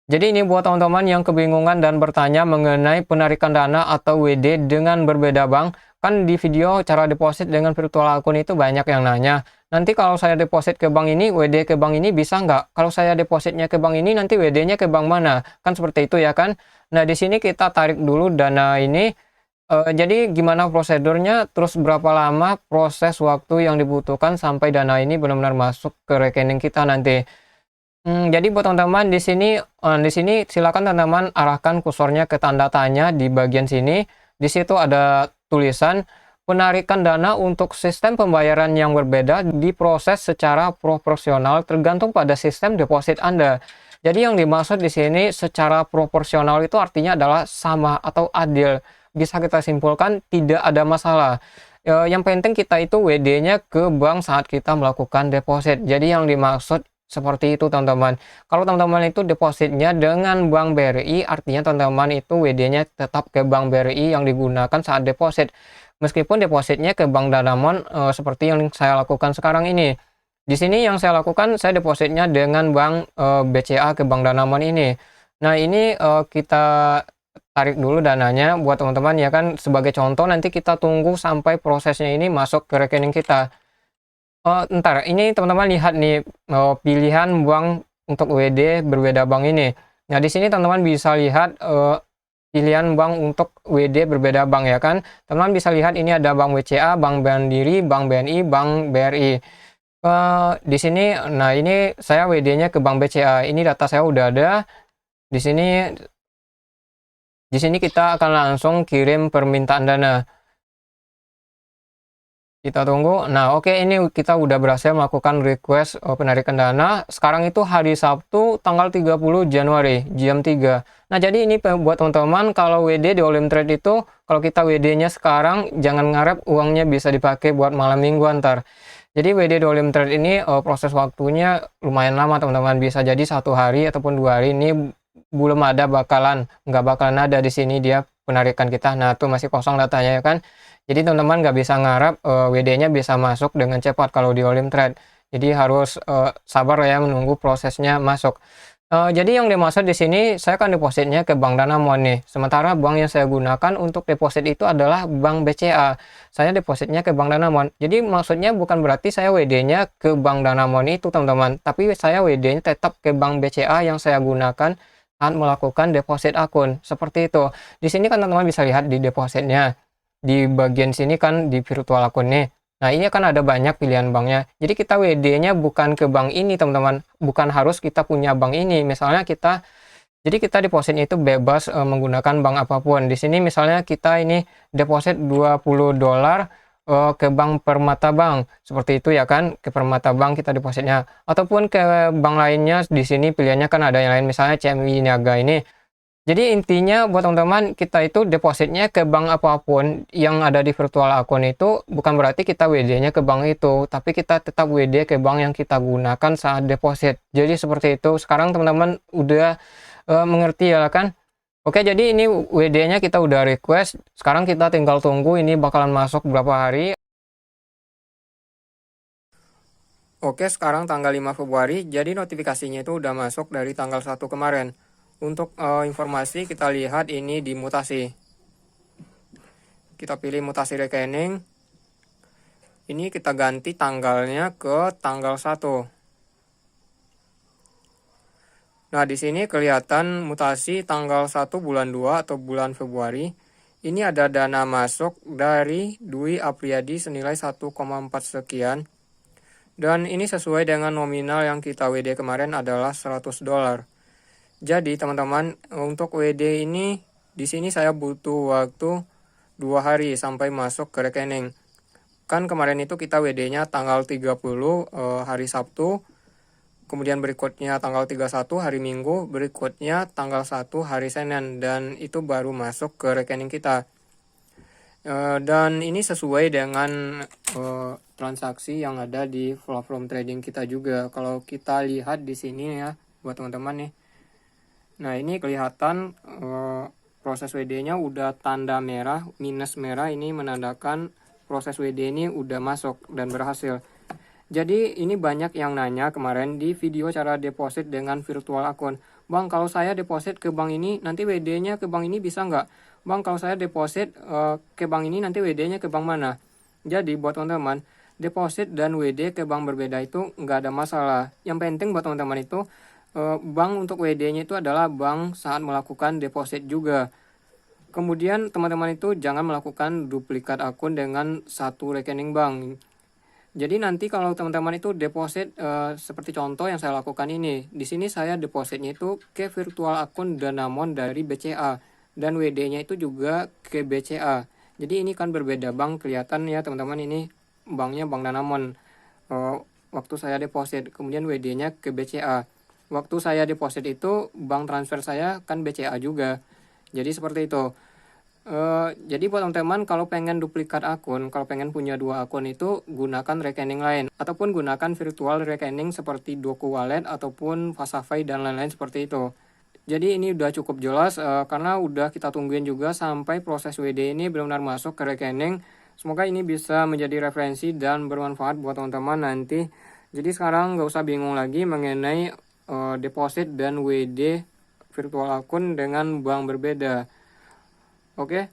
Jadi ini buat teman-teman yang kebingungan dan bertanya mengenai penarikan dana atau WD dengan berbeda bank. Kan di video cara deposit dengan virtual akun itu banyak yang nanya. Nanti kalau saya deposit ke bank ini, WD ke bank ini bisa nggak? Kalau saya depositnya ke bank ini, nanti WD-nya ke bank mana? Kan seperti itu ya kan? Nah, di sini kita tarik dulu dana ini. Jadi gimana prosedurnya, terus berapa lama proses waktu yang dibutuhkan sampai dana ini benar-benar masuk ke rekening kita nanti. Jadi buat teman-teman di sini silakan teman-teman arahkan kursornya ke tanda tanya di bagian sini. Di situ ada tulisan penarikan dana untuk sistem pembayaran yang berbeda diproses secara proporsional tergantung pada sistem deposit Anda. Jadi yang dimaksud di sini secara proporsional itu artinya adalah sama atau adil. Bisa kita simpulkan tidak ada masalah. Yang penting kita itu WD-nya ke bank saat kita melakukan deposit. Jadi yang dimaksud seperti itu teman-teman. Kalau teman-teman itu depositnya dengan Bank BRI, artinya teman-teman itu WD-nya tetap ke Bank BRI yang digunakan saat deposit. Meskipun depositnya ke Bank Danamon seperti yang saya lakukan sekarang ini. Di sini yang saya lakukan, saya depositnya dengan Bank BCA ke Bank Danamon ini. Nah ini kita tarik dulu dananya buat teman-teman ya kan. Sebagai contoh nanti kita tunggu sampai prosesnya ini masuk ke rekening kita. Entar, ini teman-teman lihat nih, pilihan bank untuk WD berbeda bank ini. Nah, di sini teman-teman bisa lihat, pilihan bank untuk WD berbeda bank ya kan. Teman-teman bisa lihat ini ada Bank BCA, Bank Mandiri, Bank BNI, Bank BRI. Di sini, nah ini saya WD-nya ke Bank BCA. Ini data saya udah ada. Di sini kita akan langsung kirim permintaan dana. Kita tunggu. Nah, oke, ini kita udah berhasil melakukan request penarikan dana. Sekarang itu hari Sabtu tanggal 30 Januari jam 3. Nah, jadi ini buat teman-teman kalau WD di Olim Trade itu kalau kita WD-nya sekarang jangan ngarep uangnya bisa dipakai buat malam minggu antar. Jadi WD di Olim Trade ini proses waktunya lumayan lama teman-teman. Bisa jadi 1 hari ataupun 2 hari. Ini belum ada nggak bakalan ada di sini dia penarikan kita. Nah, tuh masih kosong datanya ya kan. Jadi teman-teman nggak bisa ngarap WD-nya bisa masuk dengan cepat kalau di Olim Trade. Jadi harus sabar ya menunggu prosesnya masuk. Jadi yang dimaksud di sini saya kan depositnya ke Bank Danamon nih. Sementara bank yang saya gunakan untuk deposit itu adalah Bank BCA. Saya depositnya ke Bank Danamon. Jadi maksudnya bukan berarti saya WD-nya ke Bank Danamon itu teman-teman. Tapi saya WD-nya tetap ke Bank BCA yang saya gunakan saat melakukan deposit akun. Seperti itu. Di sini kan teman-teman bisa lihat di depositnya. Di bagian sini kan di virtual akun nih. Nah, ini kan ada banyak pilihan banknya. Jadi kita WD-nya bukan ke bank ini, teman-teman. Bukan harus kita punya bank ini. Misalnya jadi kita depositnya itu bebas menggunakan bank apapun. Di sini misalnya kita ini deposit $20 ke Bank Permata Bank. Seperti itu ya kan, ke Permata Bank kita depositnya. Ataupun ke bank lainnya, di sini pilihannya kan ada yang lain. Misalnya CMI Niaga ini. Jadi intinya buat teman-teman kita itu depositnya ke bank apapun yang ada di virtual akun itu bukan berarti kita WD-nya ke bank itu, tapi kita tetap WD ke bank yang kita gunakan saat deposit. Jadi seperti itu. Sekarang teman-teman udah mengerti ya kan? Oke, jadi ini WD-nya kita udah request. Sekarang kita tinggal tunggu ini bakalan masuk berapa hari. Oke, sekarang tanggal 5 Februari, jadi notifikasinya itu udah masuk dari tanggal 1 kemarin. Untuk informasi kita lihat ini di mutasi. Kita pilih mutasi rekening. Ini kita ganti tanggalnya ke tanggal 1. Nah, di sini kelihatan mutasi tanggal 1 bulan 2 atau bulan Februari. Ini ada dana masuk dari Dwi Apriyadi senilai 1,4 sekian. Dan ini sesuai dengan nominal yang kita WD kemarin adalah $100. Jadi teman-teman untuk WD ini di sini saya butuh waktu 2 hari sampai masuk ke rekening. Kan kemarin itu kita WD-nya tanggal 30 hari Sabtu, kemudian berikutnya tanggal 31 hari Minggu, berikutnya tanggal 1 hari Senin, dan itu baru masuk ke rekening kita. Dan ini sesuai dengan transaksi yang ada di platform trading kita juga. Kalau kita lihat di sini ya buat teman-teman nih. Nah, ini kelihatan proses WD-nya udah tanda merah, minus merah, ini menandakan proses WD ini udah masuk dan berhasil. Jadi ini banyak yang nanya kemarin di video cara deposit dengan virtual akun. Bang, kalau saya deposit ke bank ini, nanti WD-nya ke bank ini bisa nggak? Bang, kalau saya deposit ke bank ini, nanti WD-nya ke bank mana? Jadi buat teman-teman, deposit dan WD ke bank berbeda itu nggak ada masalah. Yang penting buat teman-teman itu, bank untuk WD-nya itu adalah bank saat melakukan deposit juga. Kemudian teman-teman itu jangan melakukan duplikat akun dengan satu rekening bank. Jadi nanti kalau teman-teman itu deposit seperti contoh yang saya lakukan ini. Di sini saya depositnya itu ke virtual akun Danamon dari BCA dan WD-nya itu juga ke BCA. Jadi ini kan berbeda bank, kelihatan ya teman-teman, ini banknya Bank Danamon. Waktu saya deposit, kemudian WD-nya ke BCA. Waktu saya deposit itu bank transfer saya kan BCA juga. Jadi seperti itu. Jadi buat teman-teman kalau pengen duplikat akun, kalau pengen punya dua akun itu gunakan rekening lain ataupun gunakan virtual rekening seperti Doku Wallet ataupun Pasafai dan lain-lain seperti itu. Jadi ini udah cukup jelas karena udah kita tungguin juga sampai proses WD ini benar-benar masuk ke rekening. Semoga ini bisa menjadi referensi dan bermanfaat buat teman-teman nanti. Jadi sekarang nggak usah bingung lagi mengenai deposit dan WD virtual akun dengan bank berbeda. Oke.